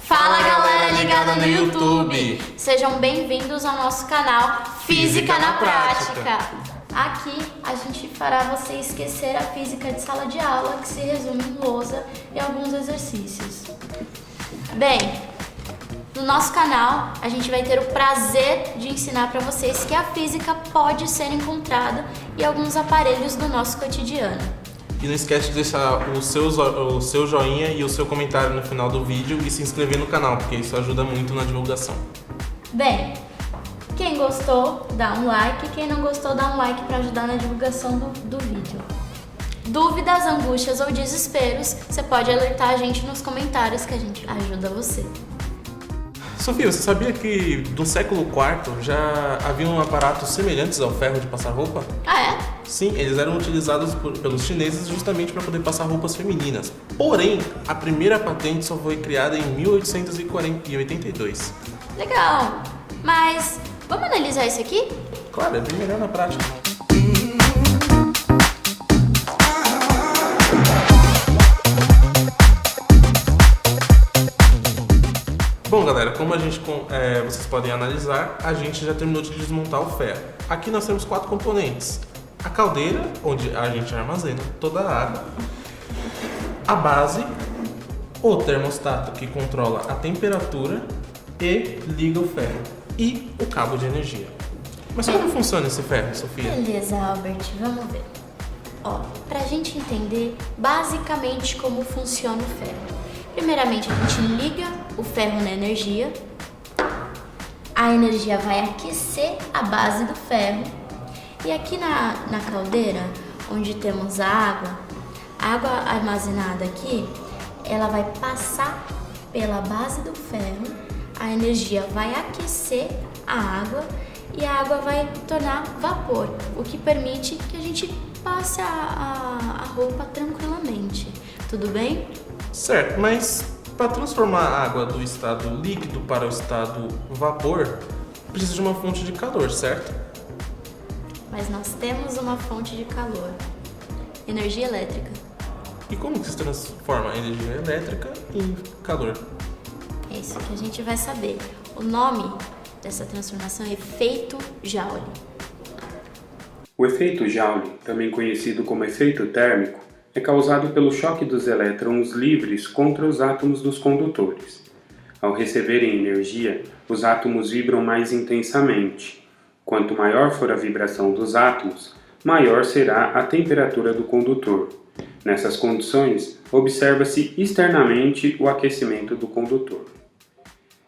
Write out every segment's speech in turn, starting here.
Fala galera ligada no YouTube! Sejam bem-vindos ao nosso canal Física na Prática. Aqui a gente fará você esquecer a física de sala de aula, que se resume em lousa e alguns exercícios. Bem, no nosso canal a gente vai ter o prazer de ensinar para vocês que a física pode ser encontrada em alguns aparelhos do nosso cotidiano. E não esquece de deixar o seu joinha e o seu comentário no final do vídeo e se inscrever no canal, porque isso ajuda muito na divulgação. Bem, quem gostou, dá um like. Quem não gostou, dá um like para ajudar na divulgação do vídeo. Dúvidas, angústias ou desesperos, você pode alertar a gente nos comentários que a gente ajuda você. Sofia, você sabia que no século IV já haviam aparatos semelhantes ao ferro de passar roupa? Ah, é? Sim, eles eram utilizados pelos chineses justamente para poder passar roupas femininas. Porém, a primeira patente só foi criada em 1882. Legal, mas vamos analisar isso aqui? Claro, é bem melhor na prática. Bom, galera, como vocês podem analisar, a gente já terminou de desmontar o ferro. Aqui nós temos 4 componentes. A caldeira, onde a gente armazena toda a água. A base, o termostato, que controla a temperatura e liga o ferro. E o cabo de energia. Mas como funciona esse ferro, Sofia? Beleza, Albert, vamos ver. Ó, pra gente entender basicamente como funciona o ferro. Primeiramente, a gente liga o ferro na energia. A energia vai aquecer a base do ferro. E aqui na caldeira, onde temos a água armazenada aqui, ela vai passar pela base do ferro. A energia vai aquecer a água e a água vai tornar vapor, o que permite que a gente passe a roupa tranquilamente. Tudo bem? Certo, mas para transformar a água do estado líquido para o estado vapor, precisa de uma fonte de calor, certo? Mas nós temos uma fonte de calor, energia elétrica. E como que se transforma a energia elétrica em calor? É isso que a gente vai saber. O nome dessa transformação é efeito Joule. O efeito Joule, também conhecido como efeito térmico, é causado pelo choque dos elétrons livres contra os átomos dos condutores. Ao receberem energia, os átomos vibram mais intensamente. Quanto maior for a vibração dos átomos, maior será a temperatura do condutor. Nessas condições, observa-se externamente o aquecimento do condutor.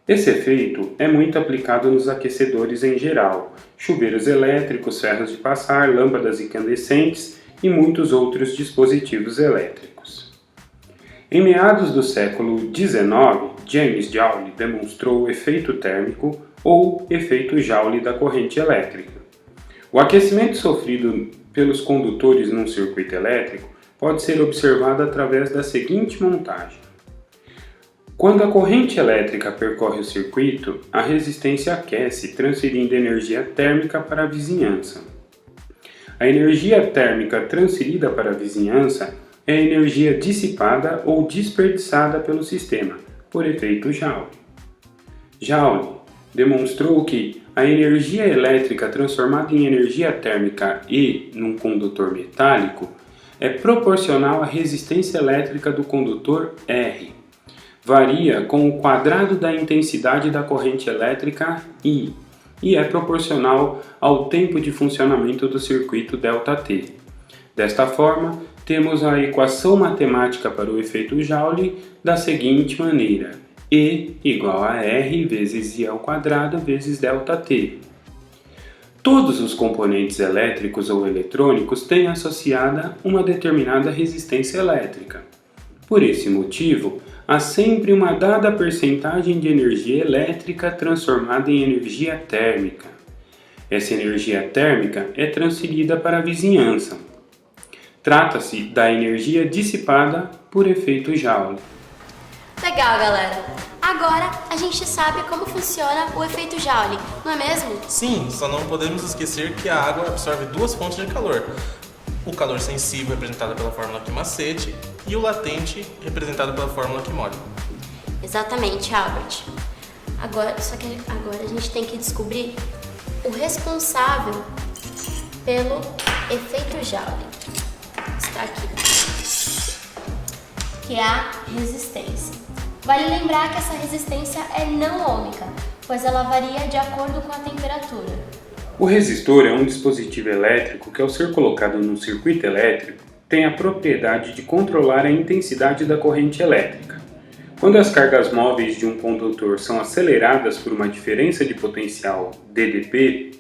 Esse efeito é muito aplicado nos aquecedores em geral, chuveiros elétricos, ferros de passar, lâmpadas incandescentes e muitos outros dispositivos elétricos. Em meados do século XIX, James Joule demonstrou o efeito térmico ou efeito Joule da corrente elétrica. O aquecimento sofrido pelos condutores num circuito elétrico pode ser observado através da seguinte montagem. Quando a corrente elétrica percorre o circuito, a resistência aquece, transferindo energia térmica para a vizinhança. A energia térmica transferida para a vizinhança é a energia dissipada ou desperdiçada pelo sistema, por efeito Joule. Joule demonstrou que a energia elétrica transformada em energia térmica e num condutor metálico é proporcional à resistência elétrica do condutor R. Varia com o quadrado da intensidade da corrente elétrica I e é proporcional ao tempo de funcionamento do circuito ΔT. Desta forma, temos a equação matemática para o efeito Joule da seguinte maneira: E igual a R vezes I ao quadrado vezes ΔT. Todos os componentes elétricos ou eletrônicos têm associada uma determinada resistência elétrica. Por esse motivo, há sempre uma dada percentagem de energia elétrica transformada em energia térmica. Essa energia térmica é transferida para a vizinhança. Trata-se da energia dissipada por efeito Joule. Legal, galera! Agora a gente sabe como funciona o efeito Joule, não é mesmo? Sim, só não podemos esquecer que a água absorve 2 fontes de calor. O calor sensível, representado pela fórmula Q macete, e o latente, representado pela fórmula Q mole. Exatamente, Albert. Agora a gente tem que descobrir o responsável pelo efeito Joule. Está aqui, que é a resistência. Vale lembrar que essa resistência é não ômica, pois ela varia de acordo com a temperatura. O resistor é um dispositivo elétrico que, ao ser colocado num circuito elétrico, tem a propriedade de controlar a intensidade da corrente elétrica. Quando as cargas móveis de um condutor são aceleradas por uma diferença de potencial DDP,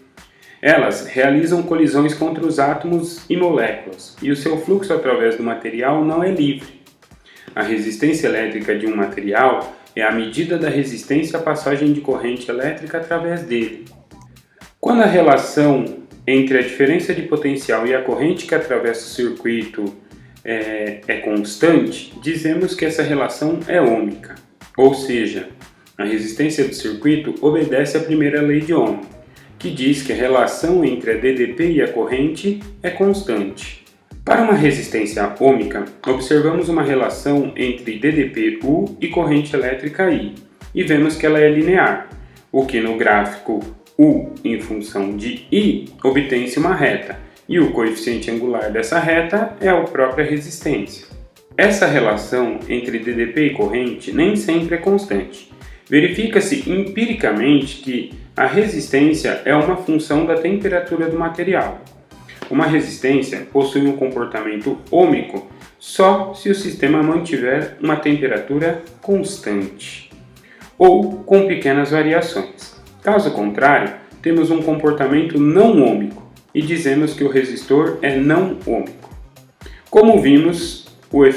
elas realizam colisões contra os átomos e moléculas, e o seu fluxo através do material não é livre. A resistência elétrica de um material é a medida da resistência à passagem de corrente elétrica através dele. Quando a relação entre a diferença de potencial e a corrente que atravessa o circuito é constante, dizemos que essa relação é ômica, ou seja, a resistência do circuito obedece à primeira lei de Ohm, que diz que a relação entre a DDP e a corrente é constante. Para uma resistência ômica, observamos uma relação entre DDP-U e corrente elétrica I, e vemos que ela é linear, o que no gráfico U em função de I obtém-se uma reta, e o coeficiente angular dessa reta é a própria resistência. Essa relação entre DDP e corrente nem sempre é constante. Verifica-se empiricamente que a resistência é uma função da temperatura do material. Uma resistência possui um comportamento ômico só se o sistema mantiver uma temperatura constante, ou com pequenas variações. Caso contrário, temos um comportamento não ômico e dizemos que o resistor é não ômico. Como vimos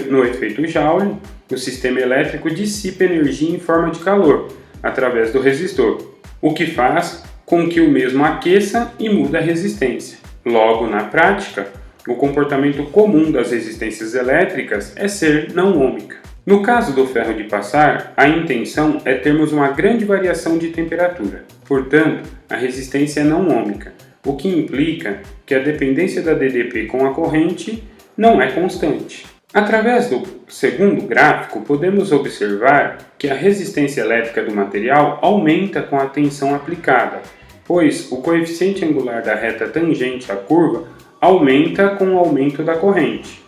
no efeito Joule, o sistema elétrico dissipa energia em forma de calor através do resistor, o que faz com que o mesmo aqueça e muda a resistência. Logo, na prática, o comportamento comum das resistências elétricas é ser não ômica. No caso do ferro de passar, a intenção é termos uma grande variação de temperatura. Portanto, a resistência é não ômica, o que implica que a dependência da DDP com a corrente não é constante. Através do segundo gráfico, podemos observar que a resistência elétrica do material aumenta com a tensão aplicada, pois o coeficiente angular da reta tangente à curva aumenta com o aumento da corrente.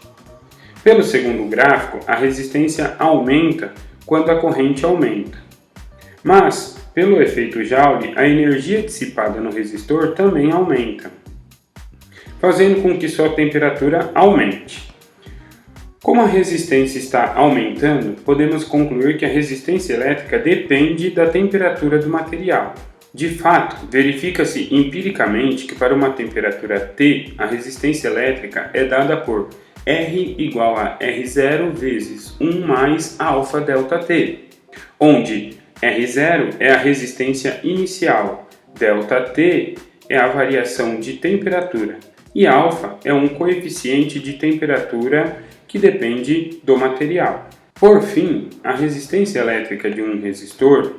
Pelo segundo gráfico, a resistência aumenta quando a corrente aumenta. Mas, pelo efeito Joule, a energia dissipada no resistor também aumenta, fazendo com que sua temperatura aumente. Como a resistência está aumentando, podemos concluir que a resistência elétrica depende da temperatura do material. De fato, verifica-se empiricamente que para uma temperatura T, a resistência elétrica é dada por R igual a R0 vezes 1 mais alfa delta T, onde R0 é a resistência inicial, delta T é a variação de temperatura e alfa é um coeficiente de temperatura que depende do material. Por fim, a resistência elétrica de um resistor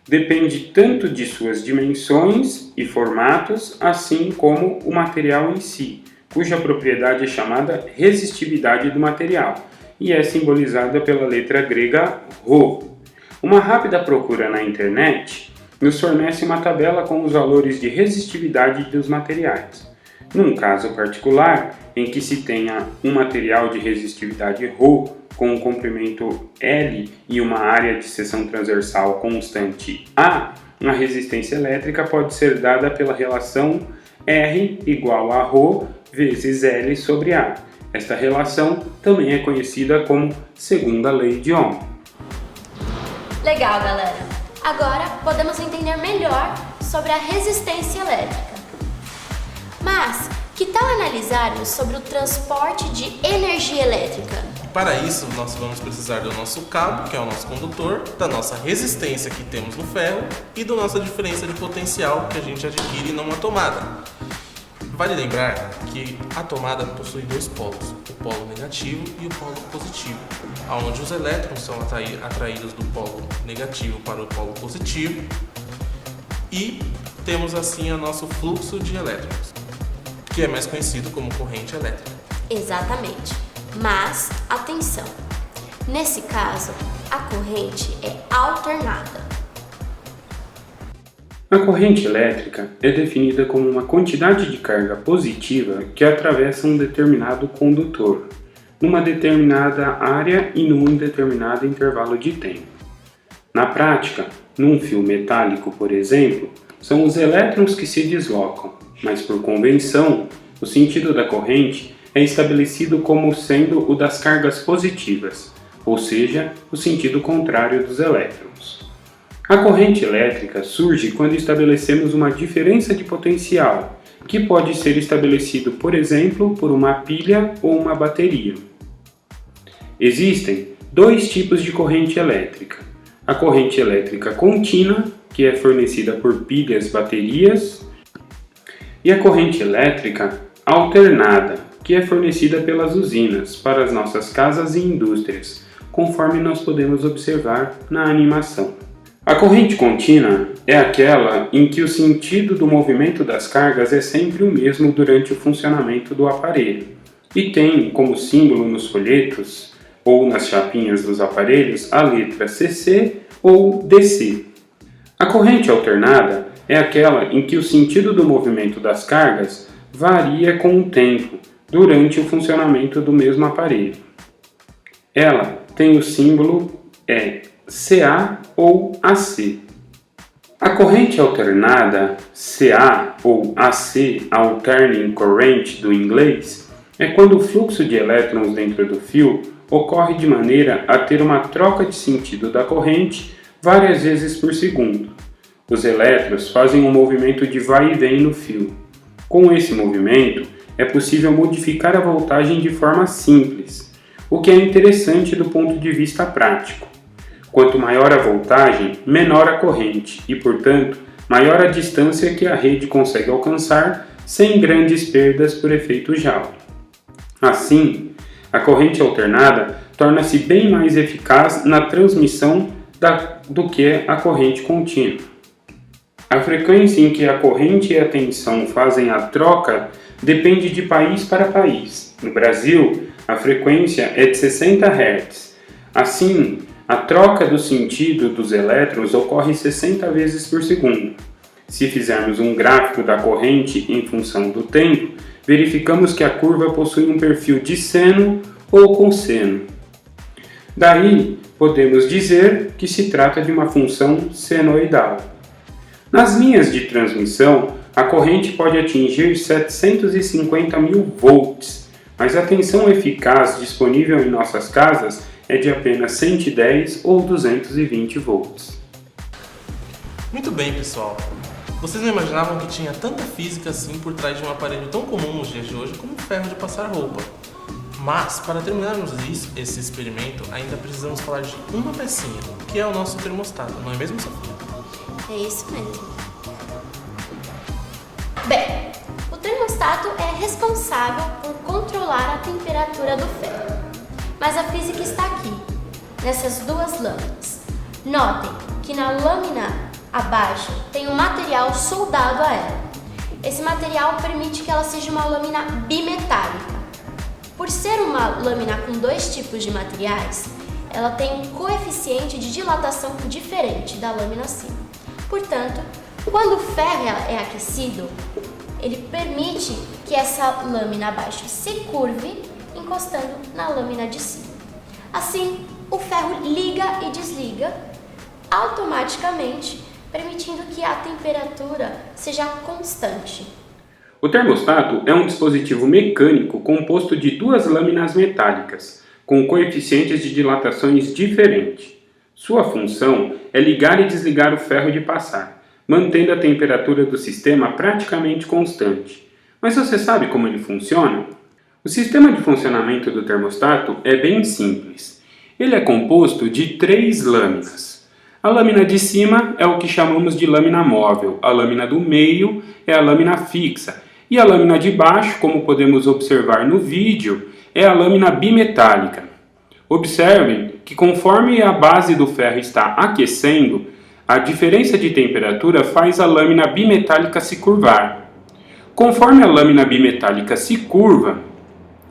depende tanto de suas dimensões e formatos, assim como o material em si, cuja propriedade é chamada resistividade do material e é simbolizada pela letra grega Rho. Uma rápida procura na internet nos fornece uma tabela com os valores de resistividade dos materiais. Num caso particular, em que se tenha um material de resistividade Rho com um comprimento L e uma área de seção transversal constante A, a resistência elétrica pode ser dada pela relação R igual a Rho vezes L sobre A. Esta relação também é conhecida como segunda lei de Ohm. Legal, galera! Agora podemos entender melhor sobre a resistência elétrica. Mas, que tal analisarmos sobre o transporte de energia elétrica? Para isso, nós vamos precisar do nosso cabo, que é o nosso condutor, da nossa resistência que temos no ferro e da nossa diferença de potencial que a gente adquire numa tomada. Vale lembrar que a tomada possui dois polos, o polo negativo e o polo positivo, onde os elétrons são atraídos do polo negativo para o polo positivo e temos assim o nosso fluxo de elétrons, que é mais conhecido como corrente elétrica. Exatamente. Mas, atenção! Nesse caso, a corrente é alternada. A corrente elétrica é definida como uma quantidade de carga positiva que atravessa um determinado condutor, numa determinada área e num determinado intervalo de tempo. Na prática, num fio metálico, por exemplo, são os elétrons que se deslocam, mas por convenção, o sentido da corrente é estabelecido como sendo o das cargas positivas, ou seja, o sentido contrário dos elétrons. A corrente elétrica surge quando estabelecemos uma diferença de potencial, que pode ser estabelecido, por exemplo, por uma pilha ou uma bateria. Existem dois tipos de corrente elétrica: a corrente elétrica contínua, que é fornecida por pilhas, baterias, e a corrente elétrica alternada, que é fornecida pelas usinas para as nossas casas e indústrias, conforme nós podemos observar na animação. A corrente contínua é aquela em que o sentido do movimento das cargas é sempre o mesmo durante o funcionamento do aparelho e tem como símbolo nos folhetos ou nas chapinhas dos aparelhos a letra CC ou DC. A corrente alternada é aquela em que o sentido do movimento das cargas varia com o tempo durante o funcionamento do mesmo aparelho. Ela tem o símbolo CA ou AC. A corrente alternada, CA ou AC, Alternating Current do inglês, é quando o fluxo de elétrons dentro do fio ocorre de maneira a ter uma troca de sentido da corrente várias vezes por segundo. Os elétrons fazem um movimento de vai e vem no fio. Com esse movimento, é possível modificar a voltagem de forma simples, o que é interessante do ponto de vista prático. Quanto maior a voltagem, menor a corrente e, portanto, maior a distância que a rede consegue alcançar sem grandes perdas por efeito Joule. Assim, a corrente alternada torna-se bem mais eficaz na transmissão do que a corrente contínua. A frequência em que a corrente e a tensão fazem a troca depende de país para país. No Brasil, a frequência é de 60 Hz. Assim, a troca do sentido dos elétrons ocorre 60 vezes por segundo. Se fizermos um gráfico da corrente em função do tempo, verificamos que a curva possui um perfil de seno ou cosseno. Daí, podemos dizer que se trata de uma função senoidal. Nas linhas de transmissão, a corrente pode atingir 750 mil volts, mas a tensão eficaz disponível em nossas casas é de apenas 110 ou 220 volts. Muito bem, pessoal. Vocês não imaginavam que tinha tanta física assim por trás de um aparelho tão comum nos dias de hoje como o ferro de passar roupa. Mas, para terminarmos esse experimento, ainda precisamos falar de uma pecinha, que é o nosso termostato, não é mesmo, Sofia? É isso mesmo. Bem, o termostato é responsável por controlar a temperatura do ferro. Mas a física está aqui, nessas duas lâminas. Notem que na lâmina abaixo tem um material soldado a ela. Esse material permite que ela seja uma lâmina bimetálica. Por ser uma lâmina com dois tipos de materiais, ela tem um coeficiente de dilatação diferente da lâmina acima. Portanto, quando o ferro é aquecido, ele permite que essa lâmina abaixo se curve, encostando na lâmina de cima. Assim, o ferro liga e desliga automaticamente, permitindo que a temperatura seja constante. O termostato é um dispositivo mecânico composto de duas lâminas metálicas, com coeficientes de dilatações diferentes. Sua função é ligar e desligar o ferro de passar, mantendo a temperatura do sistema praticamente constante. Mas você sabe como ele funciona? O sistema de funcionamento do termostato é bem simples. Ele é composto de 3 lâminas. A lâmina de cima é o que chamamos de lâmina móvel, a lâmina do meio é a lâmina fixa e a lâmina de baixo, como podemos observar no vídeo, é a lâmina bimetálica. Observem que conforme a base do ferro está aquecendo, a diferença de temperatura faz a lâmina bimetálica se curvar. Conforme a lâmina bimetálica se curva,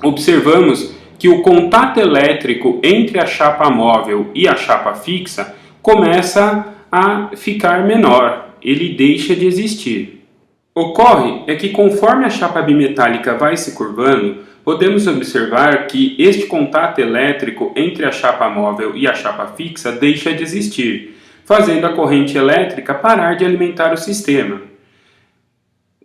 observamos que o contato elétrico entre a chapa móvel e a chapa fixa começa a ficar menor, ele deixa de existir. Ocorre é que conforme a chapa bimetálica vai se curvando, podemos observar que este contato elétrico entre a chapa móvel e a chapa fixa deixa de existir, fazendo a corrente elétrica parar de alimentar o sistema.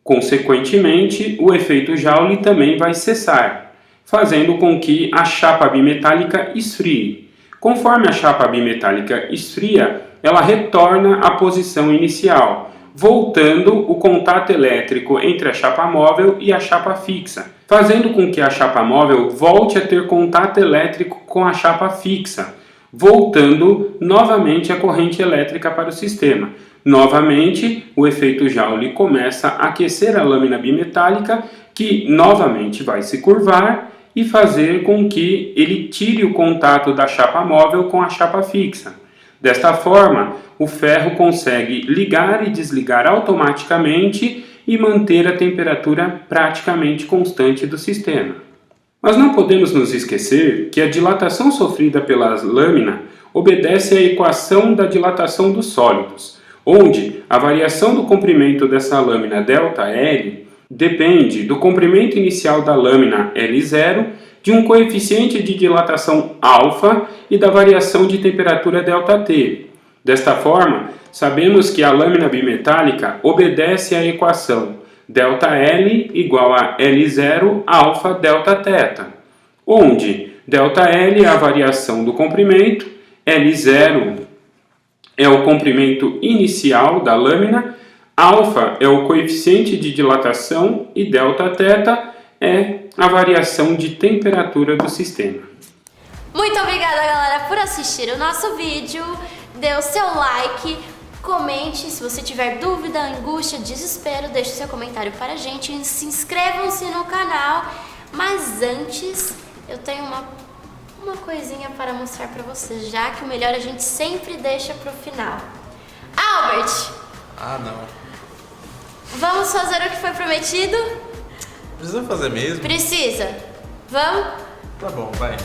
Consequentemente, o efeito Joule também vai cessar, fazendo com que a chapa bimetálica esfrie. Conforme a chapa bimetálica esfria, ela retorna à posição inicial, voltando o contato elétrico entre a chapa móvel e a chapa fixa, fazendo com que a chapa móvel volte a ter contato elétrico com a chapa fixa, voltando novamente a corrente elétrica para o sistema. Novamente, o efeito Joule começa a aquecer a lâmina bimetálica, que novamente vai se curvar e fazer com que ele tire o contato da chapa móvel com a chapa fixa. Desta forma, o ferro consegue ligar e desligar automaticamente e manter a temperatura praticamente constante do sistema. Mas não podemos nos esquecer que a dilatação sofrida pela lâmina obedece à equação da dilatação dos sólidos, onde a variação do comprimento dessa lâmina ΔL depende do comprimento inicial da lâmina L0, de um coeficiente de dilatação α e da variação de temperatura ΔT. Desta forma, sabemos que a lâmina bimetálica obedece à equação ΔL igual a L0 α Δθ, onde ΔL é a variação do comprimento, L0 é o comprimento inicial da lâmina, α é o coeficiente de dilatação e Δθ é a variação de temperatura do sistema. Muito obrigada, galera, por assistir o nosso vídeo. Dê o seu like, comente se você tiver dúvida, angústia, desespero, deixe seu comentário para a gente. Se inscrevam-se no canal. Mas antes, eu tenho uma coisinha para mostrar para vocês, já que o melhor a gente sempre deixa para o final. Albert! Ah, não. Vamos fazer o que foi prometido? Precisa fazer mesmo? Precisa. Vamos? Tá bom, vai.